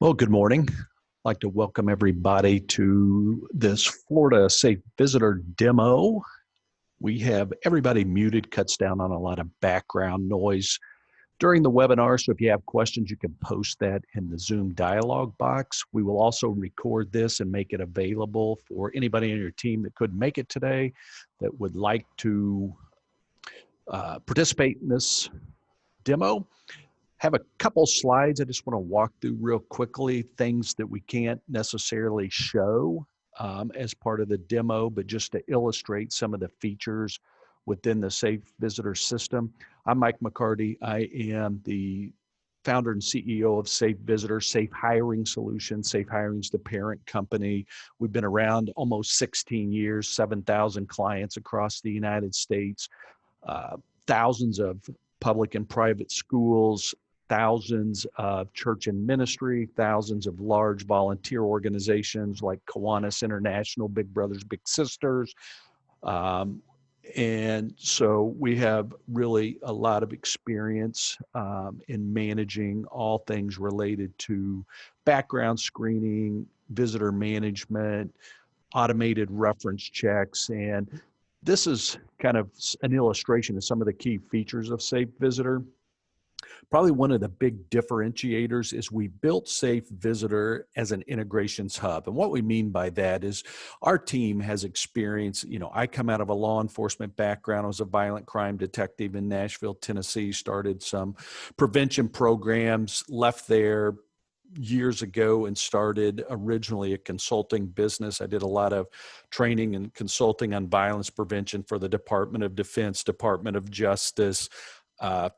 Well, good morning. I'd like to welcome everybody to this Florida Safe Visitor demo. We have everybody muted, cuts down on a lot of background noise during the webinar. So if you have questions, you can post that in the Zoom dialog box. We will also record this and make it available for anybody on your team that couldn't make it today that would like to participate in this demo. Have a couple slides I just want to walk through real quickly, things that we can't necessarily show as part of the demo, but just to illustrate some of the features within the SafeVisitor system. I'm Mike McCarty. I am the founder and CEO of SafeVisitor, Safe Hiring Solutions. Safe Hiring is the parent company. We've been around almost 16 years, 7,000 clients across the United States, thousands of public and private schools, thousands of church and ministry, thousands of large volunteer organizations like Kiwanis International, Big Brothers Big Sisters. And so we have really a lot of experience in managing all things related to background screening, visitor management, automated reference checks. And this is kind of an illustration of some of the key features of SafeVisitor. Probably one of the big differentiators is we built SafeVisitor as an integrations hub. And what we mean by that is our team has experience, I come out of a law enforcement background. I was a violent crime detective in Nashville, Tennessee, started some prevention programs, left there years ago and started originally a consulting business. I did a lot of training and consulting on violence prevention for the Department of Defense, Department of Justice,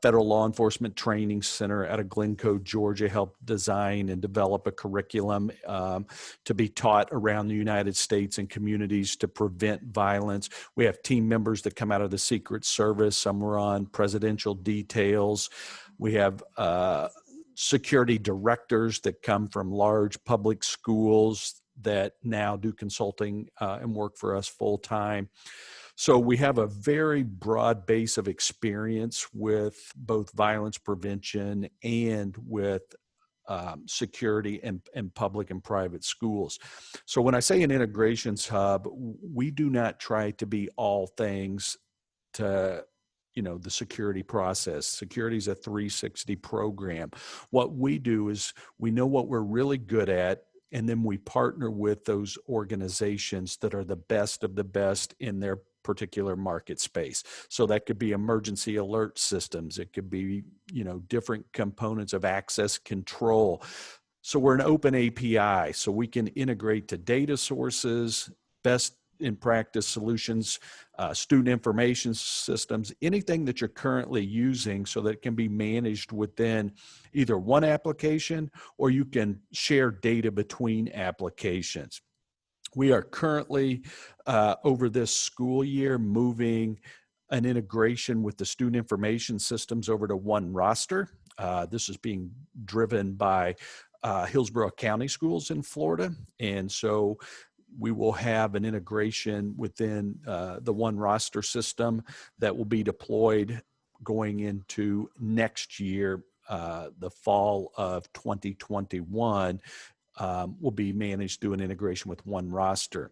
Federal Law Enforcement Training Center out of Glencoe, Georgia, helped design and develop a curriculum to be taught around the United States and communities to prevent violence. We have team members that come out of the Secret Service. Some were on presidential details. We have security directors that come from large public schools that now do consulting and work for us full time. So we have a very broad base of experience with both violence prevention and with security and public and private schools. So when I say an integrations hub, we do not try to be all things to the security process. Security is a 360 program. What we do is we know what we're really good at, and then we partner with those organizations that are the best of the best in their particular market space. So that could be emergency alert systems. It could be, different components of access control. So we're an open API, so we can integrate to data sources, best in practice solutions, student information systems, anything that you're currently using so that it can be managed within either one application or you can share data between applications. We are currently, over this school year, moving an integration with the student information systems over to one roster. This is being driven by Hillsborough County Schools in Florida. And so we will have an integration within the one roster system that will be deployed going into next year, the fall of 2021. Will be managed through an integration with one roster.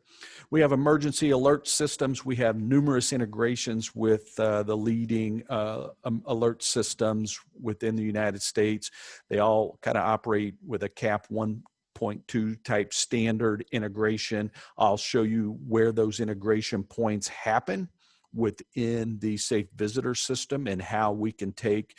We have emergency alert systems. We have numerous integrations with the leading alert systems within the United States. They all kind of operate with a CAP 1.2 type standard integration. I'll show you where those integration points happen within the SafeVisitor system and how we can take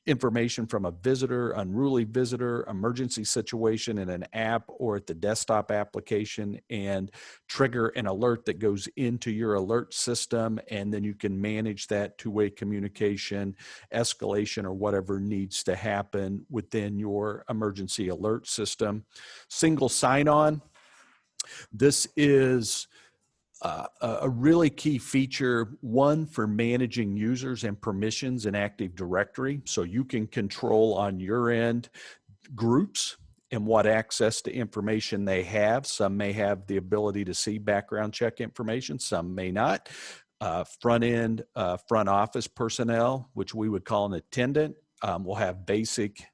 information from a visitor, unruly visitor, emergency situation in an app or at the desktop application and trigger an alert that goes into your alert system, and then you can manage that two-way communication, escalation, or whatever needs to happen within your emergency alert system. Single sign-on. This is a really key feature, one, for managing users and permissions in Active Directory. So you can control on your end groups and what access to information they have. Some may have the ability to see background check information, some may not. Front office personnel, which we would call an attendant, will have basic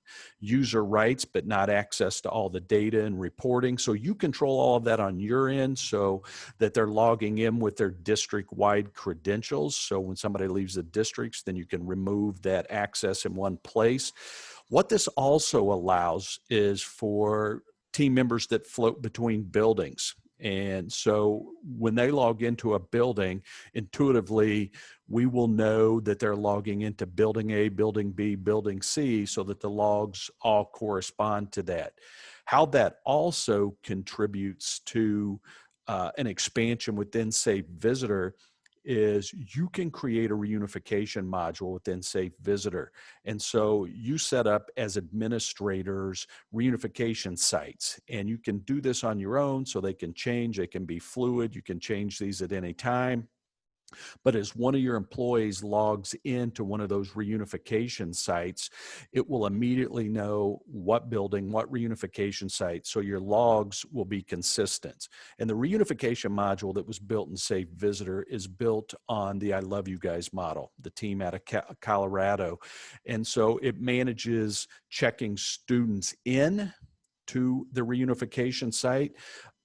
user rights, but not access to all the data and reporting. So you control all of that on your end so that they're logging in with their district-wide credentials. So when somebody leaves the districts, then you can remove that access in one place. What this also allows is for team members that float between buildings. And so when they log into a building, intuitively, we will know that they're logging into building A, building B, building C, so that the logs all correspond to that. How that also contributes to an expansion within SafeVisitor is you can create a reunification module within SafeVisitor. And so you set up as administrators reunification sites, and you can do this on your own so they can change, they can be fluid, you can change these at any time. But as one of your employees logs into one of those reunification sites, it will immediately know what building, what reunification site, so your logs will be consistent. And the reunification module that was built in SafeVisitor is built on the I Love You Guys model, the team out of Colorado. And so it manages checking students in to the reunification site,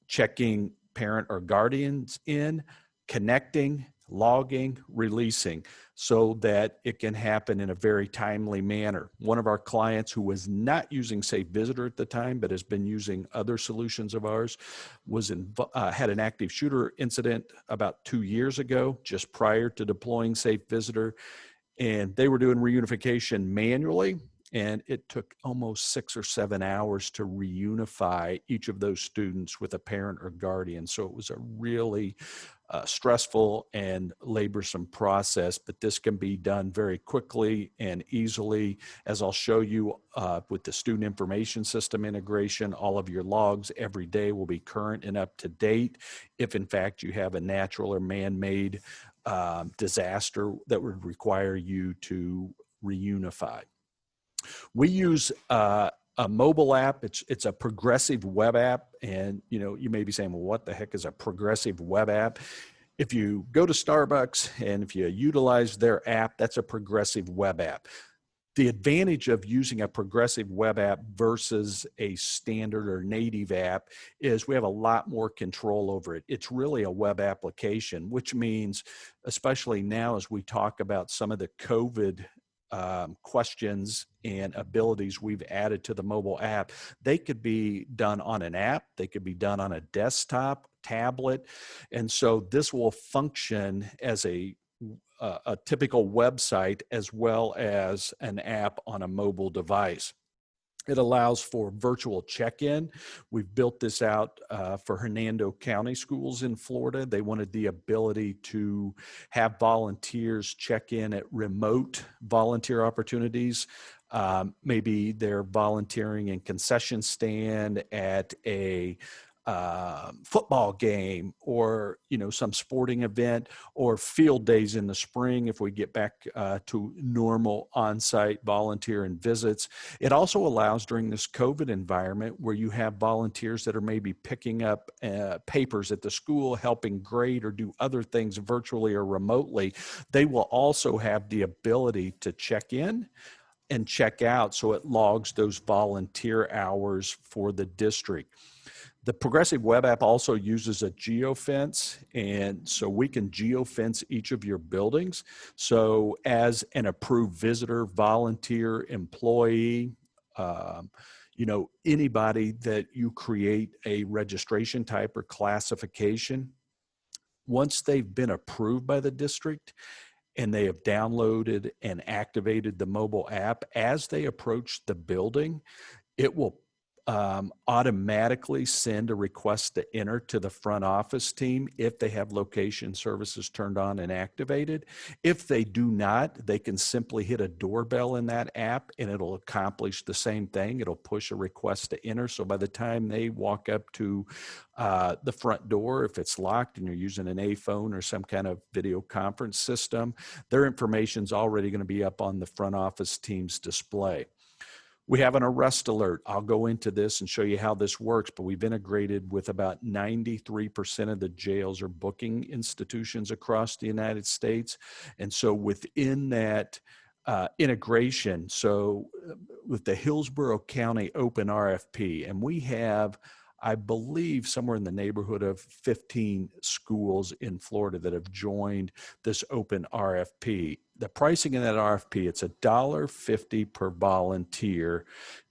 checking parent or guardians in, connecting, logging, releasing, so that it can happen in a very timely manner. One of our clients who was not using SafeVisitor at the time, but has been using other solutions of ours, was had an active shooter incident about 2 years ago, just prior to deploying SafeVisitor, and they were doing reunification manually. And it took almost 6 or 7 hours to reunify each of those students with a parent or guardian. So it was a really stressful and laborsome process, but this can be done very quickly and easily. As I'll show you with the student information system integration, all of your logs every day will be current and up to date. If in fact you have a natural or man-made disaster that would require you to reunify. We use a mobile app. It's a progressive web app, and you may be saying, well, what the heck is a progressive web app? If you go to Starbucks and if you utilize their app, that's a progressive web app. The advantage of using a progressive web app versus a standard or native app is we have a lot more control over it. It's really a web application, which means, especially now as we talk about some of the COVID questions and abilities we've added to the mobile app, they could be done on an app, they could be done on a desktop, tablet, and so this will function as a typical website as well as an app on a mobile device. It allows for virtual check-in. We've built this out for Hernando County Schools in Florida. They wanted the ability to have volunteers check in at remote volunteer opportunities. Maybe they're volunteering in concession stand at a football game, or some sporting event, or field days in the spring if we get back to normal on-site volunteer and visits. It also allows, during this COVID environment where you have volunteers that are maybe picking up papers at the school, helping grade or do other things virtually or remotely, they will also have the ability to check in and check out, so it logs those volunteer hours for the district. The progressive web app also uses a geofence, and so we can geofence each of your buildings. So as an approved visitor, volunteer, employee, anybody that you create a registration type or classification, once they've been approved by the district and they have downloaded and activated the mobile app, as they approach the building, it will automatically send a request to enter to the front office team if they have location services turned on and activated. If they do not, they can simply hit a doorbell in that app and it'll accomplish the same thing. It'll push a request to enter. So by the time they walk up to the front door, if it's locked and you're using an A phone or some kind of video conference system, their information's already going to be up on the front office team's display. We have an arrest alert. I'll go into this and show you how this works, but we've integrated with about 93% of the jails or booking institutions across the United States. And so within that integration. So with the Hillsborough County Open RFP, and we have, I believe, somewhere in the neighborhood of 15 schools in Florida that have joined this open RFP. The pricing in that RFP, it's $1.50 per volunteer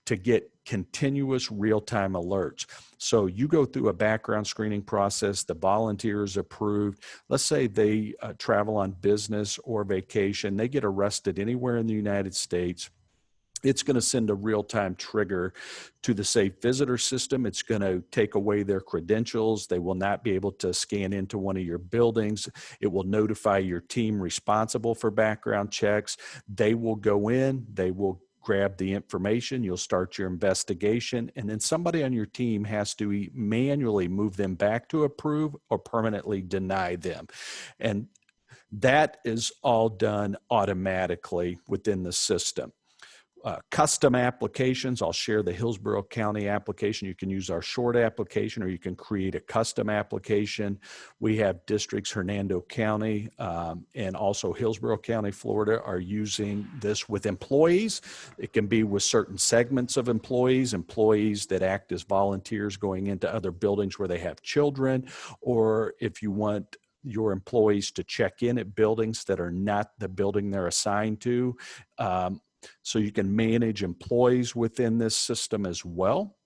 to get continuous real-time alerts. So you go through a background screening process, the volunteer is approved. Let's say they travel on business or vacation, they get arrested anywhere in the United States. It's going to send a real-time trigger to the SafeVisitor system. It's going to take away their credentials. They will not be able to scan into one of your buildings. It will notify your team responsible for background checks. They will go in, they will grab the information, you'll start your investigation, and then somebody on your team has to manually move them back to approve or permanently deny them. And that is all done automatically within the system. Custom applications, I'll share the Hillsborough County application. You can use our short application or you can create a custom application. We have districts, Hernando County and also Hillsborough County, Florida, are using this with employees. It can be with certain segments of employees that act as volunteers going into other buildings where they have children, or if you want your employees to check in at buildings that are not the building they're assigned to. So you can manage employees within this system as well.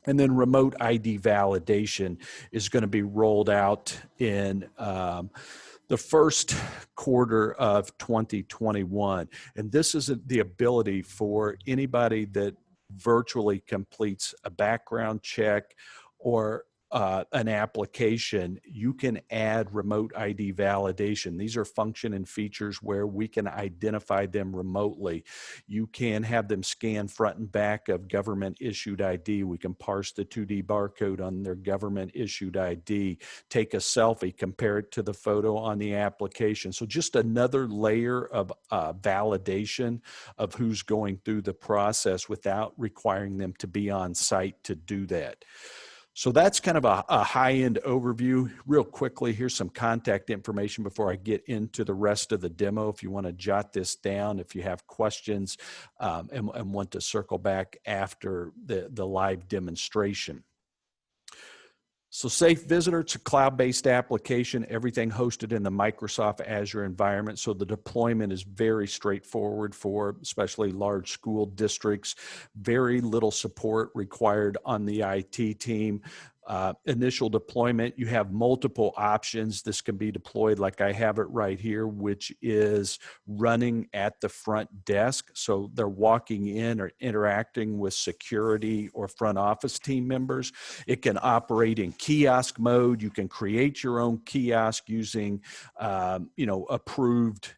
And then remote ID validation is going to be rolled out in the first quarter of 2021. And this is the ability for anybody that virtually completes a background check or an application, you can add remote ID validation. These are function and features where we can identify them remotely. You can have them scan front and back of government issued ID. We can parse the 2D barcode on their government issued ID, take a selfie, compare it to the photo on the application. So just another layer of validation of who's going through the process without requiring them to be on site to do that. So that's kind of a high-end overview. Real quickly, here's some contact information before I get into the rest of the demo. If you want to jot this down, if you have questions and want to circle back after the live demonstration. So SafeVisitor, it's a cloud-based application, everything hosted in the Microsoft Azure environment. So the deployment is very straightforward for especially large school districts. Very little support required on the IT team. Initial deployment, you have multiple options. This can be deployed like I have it right here, which is running at the front desk. So they're walking in or interacting with security or front office team members. It can operate in kiosk mode. You can create your own kiosk using, approved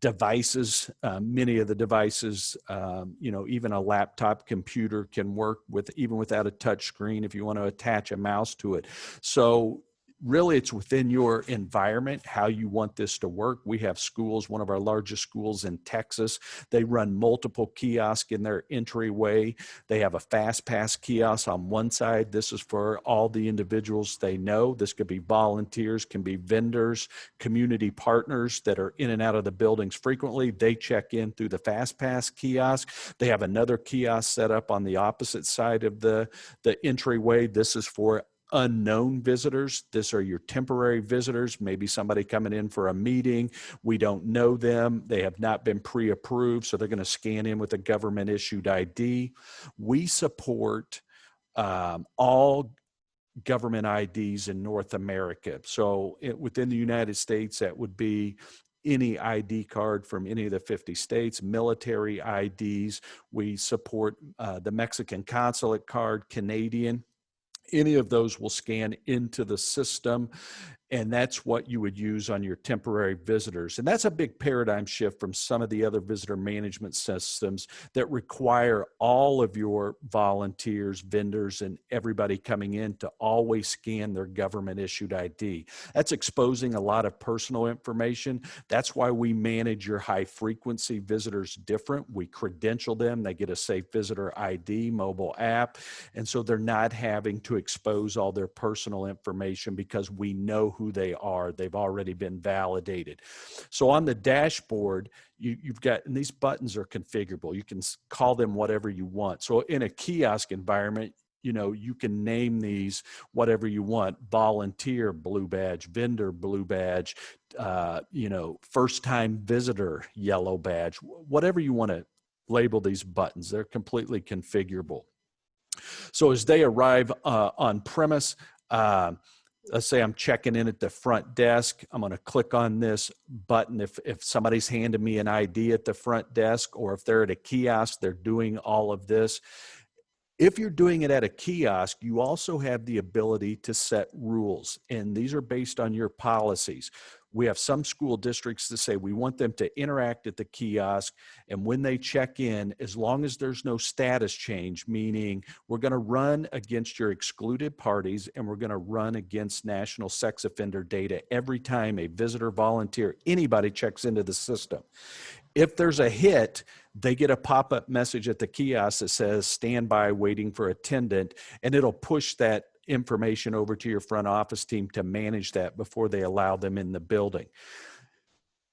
devices. Many of the devices, even a laptop computer can work with, even without a touch screen if you want to attach a mouse to it. So really it's within your environment how you want this to work. We have schools, one of our largest schools in Texas, they run multiple kiosks in their entryway. They have a fast pass kiosk on one side. This is for all the individuals they know. This could be volunteers, can be vendors, community partners that are in and out of the buildings frequently. They check in through the fast pass kiosk. They have another kiosk set up on the opposite side of the entryway. This is for unknown visitors. These are your temporary visitors, maybe somebody coming in for a meeting. We don't know them. They have not been pre-approved, so they're going to scan in with a government issued ID. We support all government IDs in North America. So within the United States, that would be any ID card from any of the 50 states, military IDs. We support the Mexican consulate card, Canadian. Any of those will scan into the system, and that's what you would use on your temporary visitors. And that's a big paradigm shift from some of the other visitor management systems that require all of your volunteers, vendors, and everybody coming in to always scan their government issued ID. That's exposing a lot of personal information. That's why we manage your high frequency visitors different. We credential them. They get a SafeVisitor ID mobile app. And so they're not having to expose all their personal information because we know who they are. They've already been validated. So on the dashboard, you've got, and these buttons are configurable. You can call them whatever you want. So in a kiosk environment, you can name these whatever you want: volunteer blue badge, vendor blue badge, first time visitor yellow badge, whatever you want to label these buttons. They're completely configurable. So as they arrive on premise, let's say I'm checking in at the front desk, I'm going to click on this button. If somebody's handed me an ID at the front desk, or if they're at a kiosk, they're doing all of this. If you're doing it at a kiosk, you also have the ability to set rules, and these are based on your policies. We have some school districts that say we want them to interact at the kiosk, and when they check in, as long as there's no status change, meaning we're going to run against your excluded parties and we're going to run against national sex offender data every time a visitor, volunteer, anybody checks into the system. If there's a hit, they get a pop-up message at the kiosk that says, stand by waiting for attendant, and it'll push that information over to your front office team to manage that before they allow them in the building.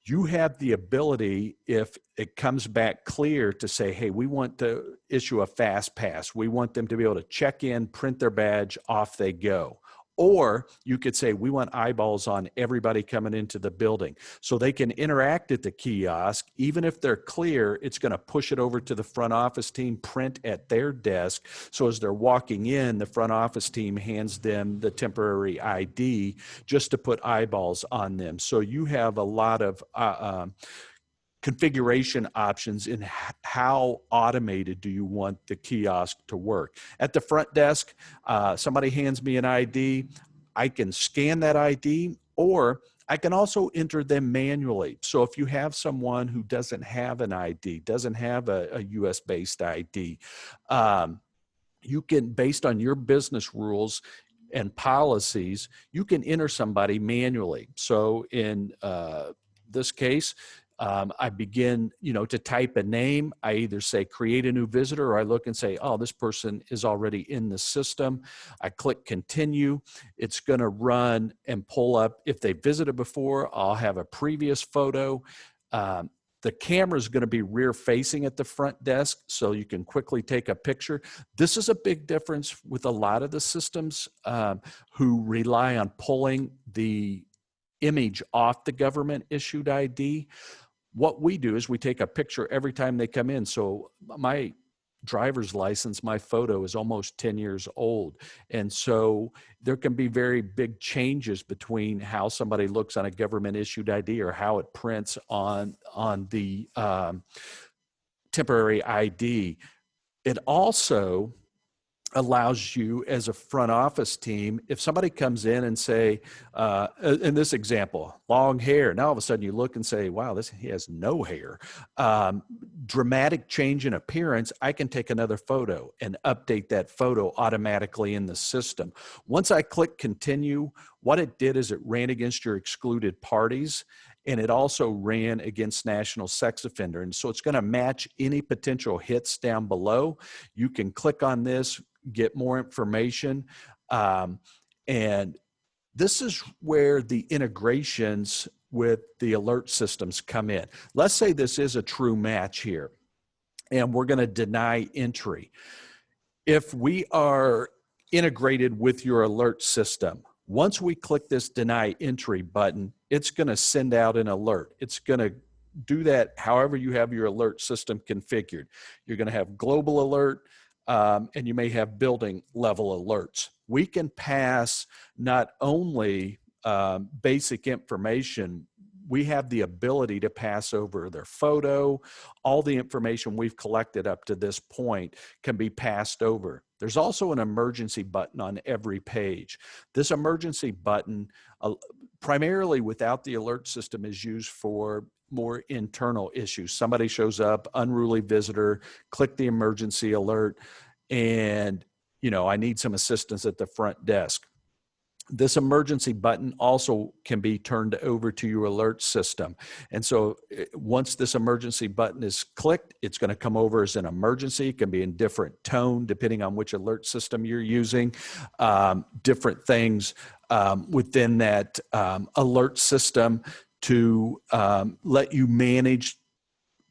You have the ability, if it comes back clear, to say, hey, we want to issue a fast pass. We want them to be able to check in, print their badge, off they go. Or you could say, we want eyeballs on everybody coming into the building, so they can interact at the kiosk. Even if they're clear, it's going to push it over to the front office team, print at their desk. So as they're walking in, the front office team hands them the temporary ID just to put eyeballs on them. So you have a lot of configuration options in how automated do you want the kiosk to work. At the front desk, somebody hands me an ID, I can scan that ID, or I can also enter them manually. So if you have someone who doesn't have an ID, doesn't have a US-based ID, you can, based on your business rules and policies, you can enter somebody manually. So in this case, I begin, to type a name. I either say create a new visitor, or I look and say, oh, this person is already in the system. I click continue. It's going to run and pull up. If they visited before, I'll have a previous photo. The camera is going to be rear facing at the front desk, so you can quickly take a picture. This is a big difference with a lot of the systems who rely on pulling the image off the government issued ID. What we do is we take a picture every time they come in. So my driver's license, my photo is almost 10 years old. And so there can be very big changes between how somebody looks on a government issued ID or how it prints on the temporary ID. It also allows you as a front office team, if somebody comes in and say, in this example, long hair, now all of a sudden you look and say, wow, he has no hair. Dramatic change in appearance, I can take another photo and update that photo automatically in the system. Once I click continue, what it did is it ran against your excluded parties, and it also ran against national sex offender. And so it's going to match any potential hits down below. You can click on this, get more information. And this is where the integrations with the alert systems come in. Let's say this is a true match here, and we're going to deny entry. If we are integrated with your alert system, once we click this deny entry button, it's going to send out an alert. It's going to do that however you have your alert system configured. You're going to have global alert, and you may have building level alerts. We can pass not only basic information, we have the ability to pass over their photo. All the information we've collected up to this point can be passed over. There's also an emergency button on every page. This emergency button, primarily without the alert system, is used for more internal issues. Somebody shows up, unruly visitor, click the emergency alert, and I need some assistance at the front desk. This emergency button also can be turned over to your alert system. And so once this emergency button is clicked, it's going to come over as an emergency. It can be in different tone depending on which alert system you're using, different things within that alert system to let you manage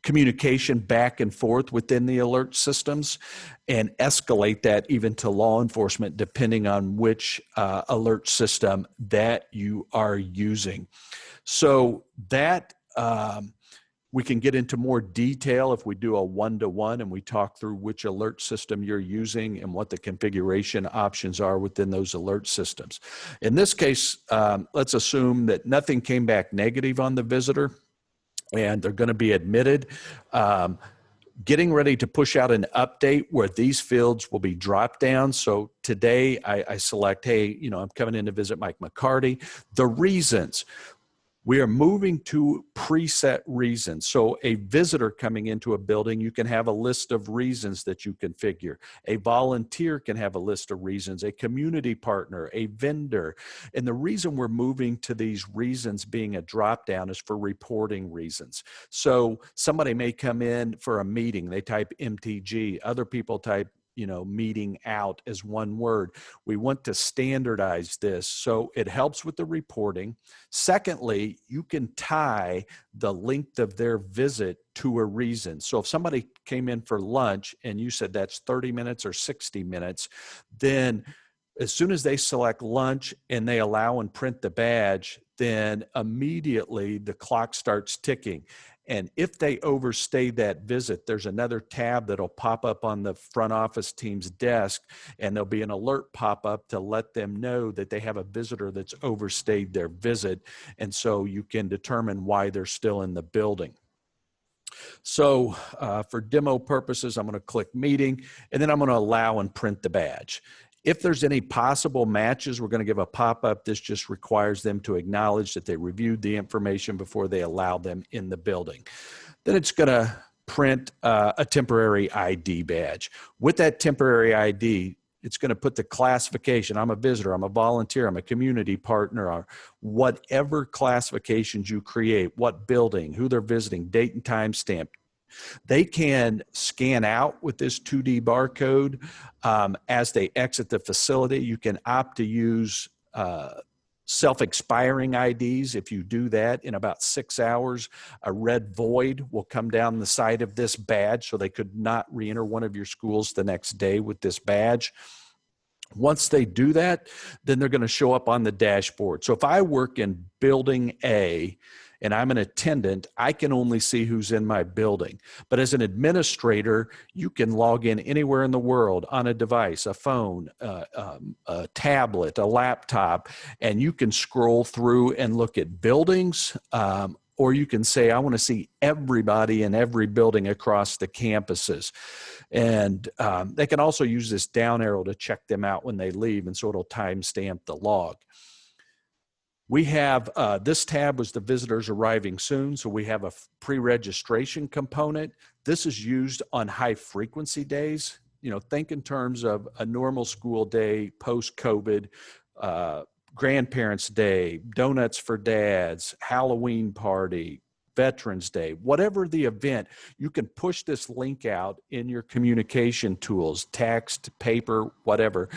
communication back and forth within the alert systems and escalate that even to law enforcement depending on which alert system that you are using. So that we can get into more detail if we do a one-to-one and we talk through which alert system you're using and what the configuration options are within those alert systems. In this case, let's assume that nothing came back negative on the visitor and they're going to be admitted. Getting ready to push out an update where these fields will be dropped down. So today I select, hey, I'm coming in to visit Mike McCarty. The reasons. We are moving to preset reasons. So a visitor coming into a building, you can have a list of reasons that you configure. A volunteer can have a list of reasons, a community partner, a vendor. And the reason we're moving to these reasons being a drop-down is for reporting reasons. So somebody may come in for a meeting, they type MTG, other people type meeting out as one word. We want to standardize this so it helps with the reporting. Secondly, you can tie the length of their visit to a reason. So if somebody came in for lunch and you said that's 30 minutes or 60 minutes, then as soon as they select lunch and they allow and print the badge, then immediately the clock starts ticking. And if they overstay that visit, there's another tab that'll pop up on the front office team's desk, and there'll be an alert pop up to let them know that they have a visitor that's overstayed their visit. And so you can determine why they're still in the building. So for demo purposes, I'm going to click meeting, and then I'm going to allow and print the badge. If there's any possible matches, we're going to give a pop-up. This just requires them to acknowledge that they reviewed the information before they allow them in the building. Then it's going to print a temporary ID badge. With that temporary ID, it's going to put the classification. I'm a visitor, I'm a volunteer, I'm a community partner, or whatever classifications you create, what building, who they're visiting, date and time stamp. They can scan out with this 2D barcode as they exit the facility. You can opt to use self-expiring IDs. If you do that, in about 6 hours, a red void will come down the side of this badge, so they could not re-enter one of your schools the next day with this badge. Once they do that, then they're going to show up on the dashboard. So if I work in building A, and I'm an attendant, I can only see who's in my building. But as an administrator, you can log in anywhere in the world on a device, a phone, a tablet, a laptop, and you can scroll through and look at buildings, or you can say, I want to see everybody in every building across the campuses. And they can also use this down arrow to check them out when they leave, and so it'll timestamp the log. We have, this tab was the visitors arriving soon, so we have a pre-registration component. This is used on high frequency days. Think in terms of a normal school day, post-COVID, Grandparents' Day, Donuts for Dads, Halloween party, Veterans Day, whatever the event, you can push this link out in your communication tools, text, paper, whatever.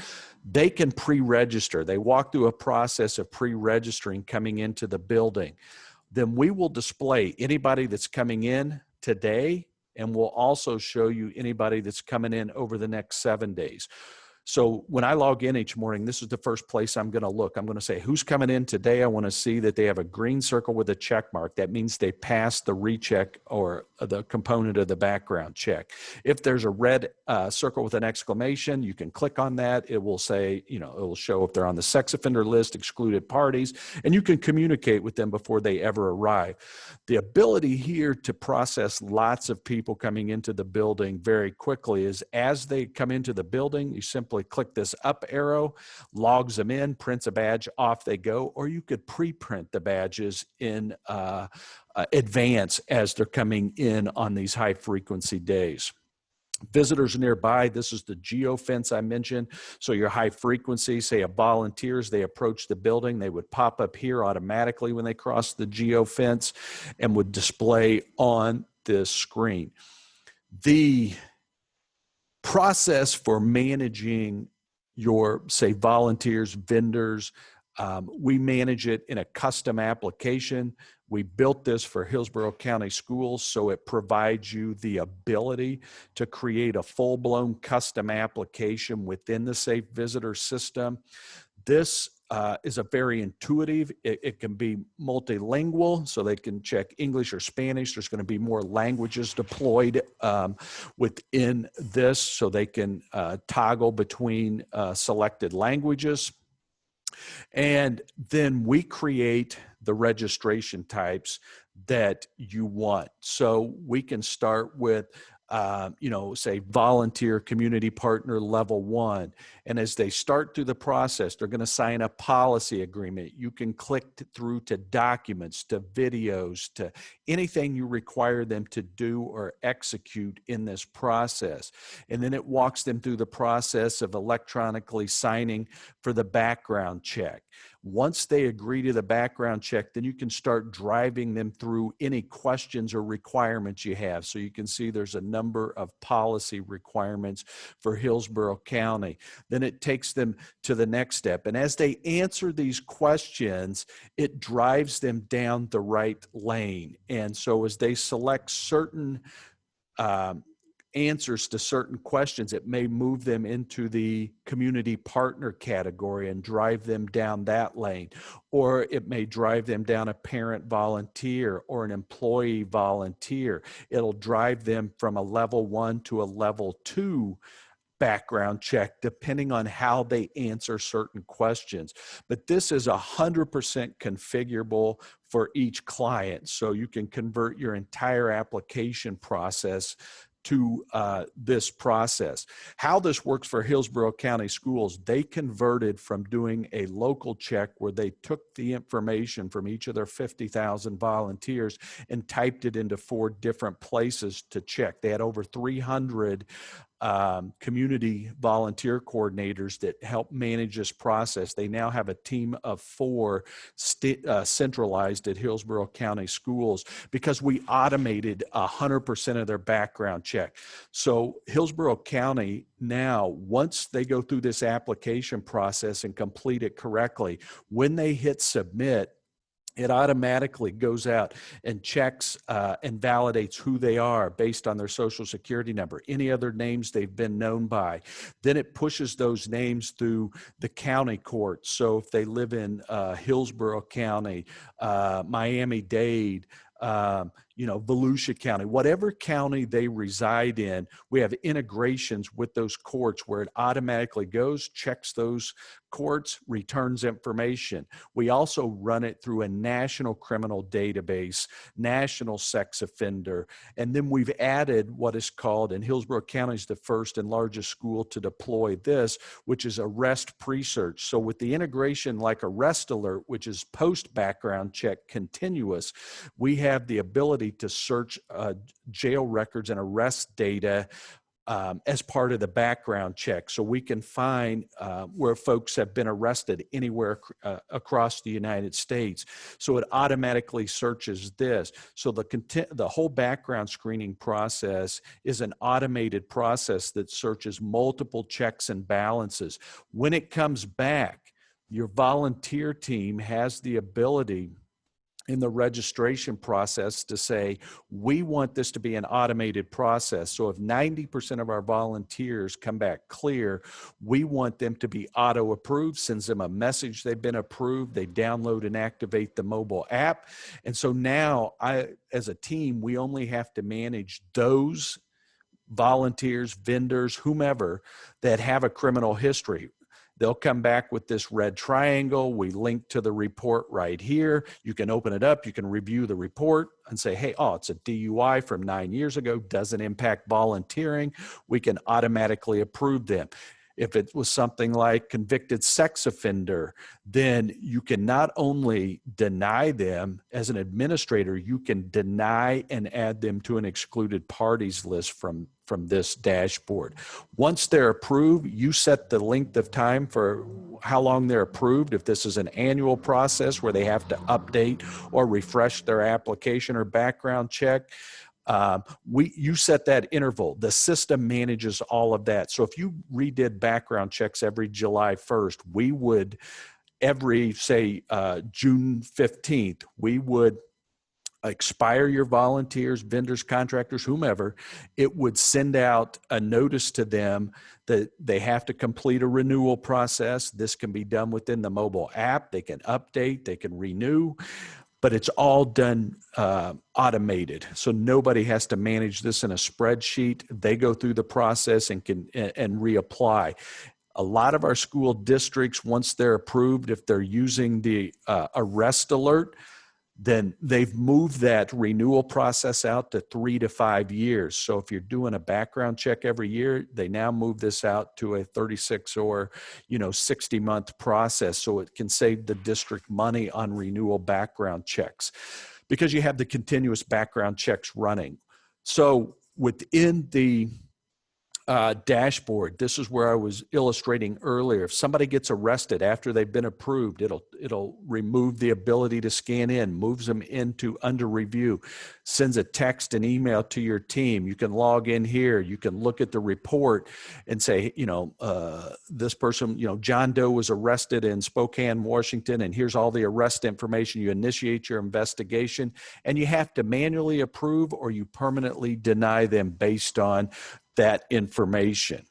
They can pre-register. They walk through a process of pre-registering coming into the building. Then we will display anybody that's coming in today, and we'll also show you anybody that's coming in over the next 7 days. So when I log in each morning, this is the first place I'm going to look. I'm going to say, who's coming in today? I want to see that they have a green circle with a check mark. That means they passed the recheck or the component of the background check. If there's a red circle with an exclamation, you can click on that. It will say, it will show if they're on the sex offender list, excluded parties, and you can communicate with them before they ever arrive. The ability here to process lots of people coming into the building very quickly is as they come into the building, you simply click this up arrow, logs them in, prints a badge, off they go, or you could pre-print the badges in advance as they're coming in on these high frequency days. Visitors nearby, this is the geofence I mentioned. So your high frequency, say of volunteers, they approach the building, they would pop up here automatically when they cross the geofence and would display on this screen. The process for managing your, say, volunteers, vendors, we manage it in a custom application. We built this for Hillsborough County Schools, so it provides you the ability to create a full-blown custom application within the SafeVisitor system. This is a very intuitive, it can be multilingual, so they can check English or Spanish. There's going to be more languages deployed within this, so they can toggle between selected languages. And then we create the registration types that you want. So we can start with, say volunteer community partner level 1. And as they start through the process, they're going to sign a policy agreement. You can click through to documents, to videos, to anything you require them to do or execute in this process. And then it walks them through the process of electronically signing for the background check. Once they agree to the background check, then you can start driving them through any questions or requirements you have. So you can see there's a number of policy requirements for Hillsborough County. Then it takes them to the next step. And as they answer these questions, it drives them down the right lane. And so as they select certain answers to certain questions, it may move them into the community partner category and drive them down that lane, or it may drive them down a parent volunteer or an employee volunteer. It'll drive them from a level 1 to a level 2 background check, depending on how they answer certain questions. But this is 100% configurable for each client. So you can convert your entire application process to this process. How this works for Hillsborough County Schools, they converted from doing a local check where they took the information from each of their 50,000 volunteers and typed it into 4 different places to check. They had over 300 community volunteer coordinators that help manage this process. They now have a team of 4 centralized at Hillsborough County Schools because we automated 100% of their background check. So Hillsborough County now, once they go through this application process and complete it correctly, when they hit submit, it automatically goes out and checks and validates who they are based on their social security number, any other names they've been known by. Then it pushes those names through the county courts. So if they live in Hillsborough County, Miami-Dade, Volusia County, whatever county they reside in, we have integrations with those courts where it automatically goes, checks those courts, returns information. We also run it through a national criminal database, national sex offender, and then we've added what is called, and Hillsborough County is the first and largest school to deploy this, which is arrest pre-search. So with the integration like Arrest Alert, which is post-background check continuous, we have the ability to search jail records and arrest data as part of the background check. So we can find where folks have been arrested anywhere across the United States. So it automatically searches this. So the whole background screening process is an automated process that searches multiple checks and balances. When it comes back, your volunteer team has the ability in the registration process to say, we want this to be an automated process. So if 90% of our volunteers come back clear, we want them to be auto-approved, sends them a message they've been approved, they download and activate the mobile app. And so now, as a team, we only have to manage those volunteers, vendors, whomever, that have a criminal history. They'll come back with this red triangle. We link to the report right here. You can open it up. You can review the report and say, hey, it's a DUI from 9 years ago. Doesn't impact volunteering. We can automatically approve them. If it was something like convicted sex offender, then you can not only deny them as an administrator, you can deny and add them to an excluded parties list from from this dashboard. Once they're approved, you set the length of time for how long they're approved. If this is an annual process where they have to update or refresh their application or background check, you set that interval. The system manages all of that. So if you redid background checks every July 1st, we would every, say, June 15th, we would expire your volunteers, vendors, contractors, whomever. It would send out a notice to them that they have to complete a renewal process. This can be done within the mobile app. They can update, they can renew, but it's all done automated. So nobody has to manage this in a spreadsheet. They go through the process and can reapply. A lot of our school districts, once they're approved, if they're using the arrest alert, then they've moved that renewal process out to 3 to 5 years. So if you're doing a background check every year, they now move this out to a 36 or 60-month process, so it can save the district money on renewal background checks because you have the continuous background checks running. So within the dashboard, this is where I was illustrating earlier. If somebody gets arrested after they've been approved, it'll remove the ability to scan in, moves them into under review, sends a text and email to your team. You can log in here. You can look at the report and say, this person, John Doe was arrested in Spokane, Washington, and here's all the arrest information. You initiate your investigation, and you have to manually approve or you permanently deny them based on that information.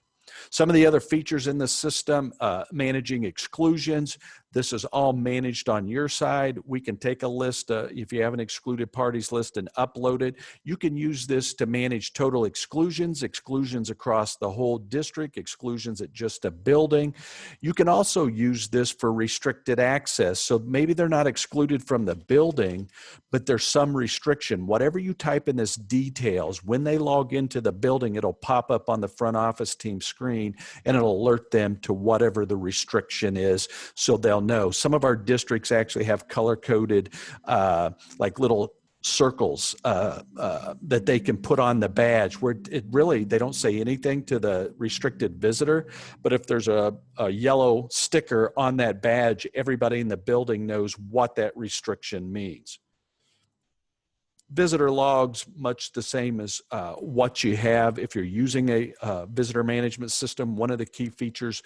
Some of the other features in the system, managing exclusions. This is all managed on your side. We can take a list, if you have an excluded parties list, and upload it. You can use this to manage total exclusions, exclusions across the whole district, exclusions at just a building. You can also use this for restricted access. So maybe they're not excluded from the building, but there's some restriction. Whatever you type in this details, when they log into the building, it'll pop up on the front office team screen and it'll alert them to whatever the restriction is, so they'll know. Some of our districts actually have color-coded like little circles that they can put on the badge where they don't say anything to the restricted visitor, but if there's a yellow sticker on that badge, everybody in the building knows what that restriction means. Visitor logs, much the same as what you have if you're using a visitor management system. One of the key features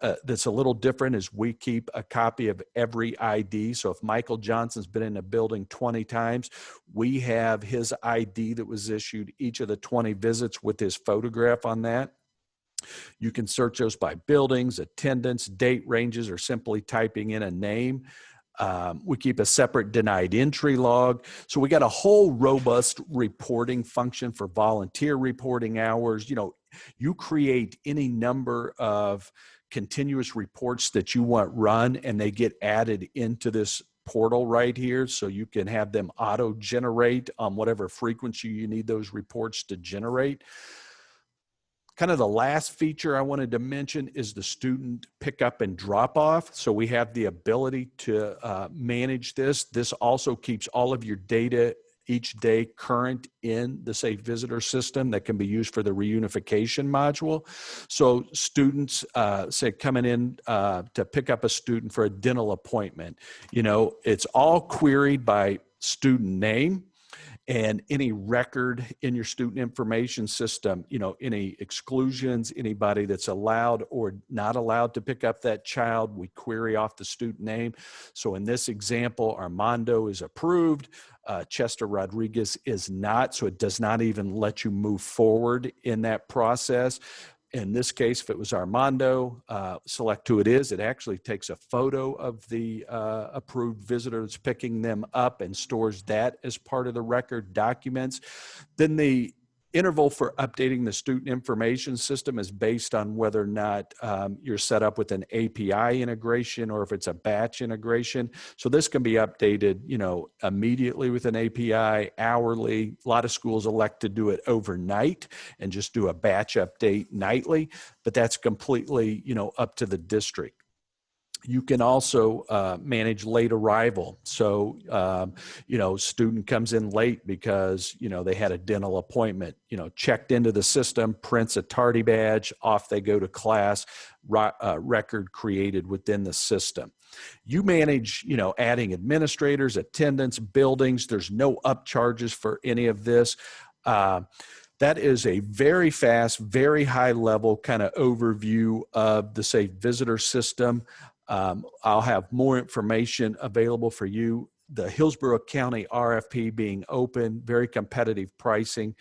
that's a little different is we keep a copy of every ID. So if Michael Johnson's been in a building 20 times, we have his ID that was issued each of the 20 visits with his photograph on that. You can search those by buildings, attendance, date ranges, or simply typing in a name. We keep a separate denied entry log. So we got a whole robust reporting function for volunteer reporting hours. You create any number of continuous reports that you want run, and they get added into this portal right here. So you can have them auto-generate on whatever frequency you need those reports to generate. Kind of the last feature I wanted to mention is the student pickup and drop off. So we have the ability to manage this. This also keeps all of your data each day current in the SafeVisitor system that can be used for the reunification module. So students, say coming in to pick up a student for a dental appointment, it's all queried by student name, and any record in your student information system, any exclusions, anybody that's allowed or not allowed to pick up that child, we query off the student name. So in this example, Armando is approved, Chester Rodriguez is not, so it does not even let you move forward in that process. In this case, if it was Armando, select who it is. It actually takes a photo of the approved visitor that's picking them up and stores that as part of the record documents. Then the interval for updating the student information system is based on whether or not you're set up with an API integration or if it's a batch integration. So this can be updated, immediately with an API, hourly. A lot of schools elect to do it overnight and just do a batch update nightly, but that's completely, up to the district. You can also manage late arrival. So, student comes in late because, they had a dental appointment, checked into the system, prints a tardy badge, off they go to class, record created within the system. You manage, adding administrators, attendants, buildings. There's no upcharges for any of this. That is a very fast, very high level kind of overview of the SafeVisitor System. I'll have more information available for you. The Hillsborough County RFP being open, very competitive pricing.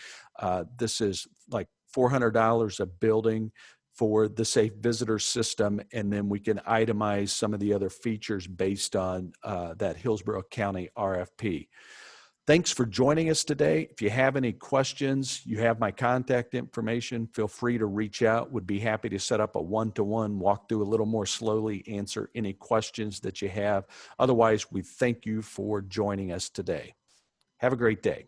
This is like $400 a building for the SafeVisitor System, and then we can itemize some of the other features based on that Hillsborough County RFP. Thanks for joining us today. If you have any questions, you have my contact information. Feel free to reach out. Would be happy to set up a one-to-one, walk through a little more slowly, answer any questions that you have. Otherwise, we thank you for joining us today. Have a great day.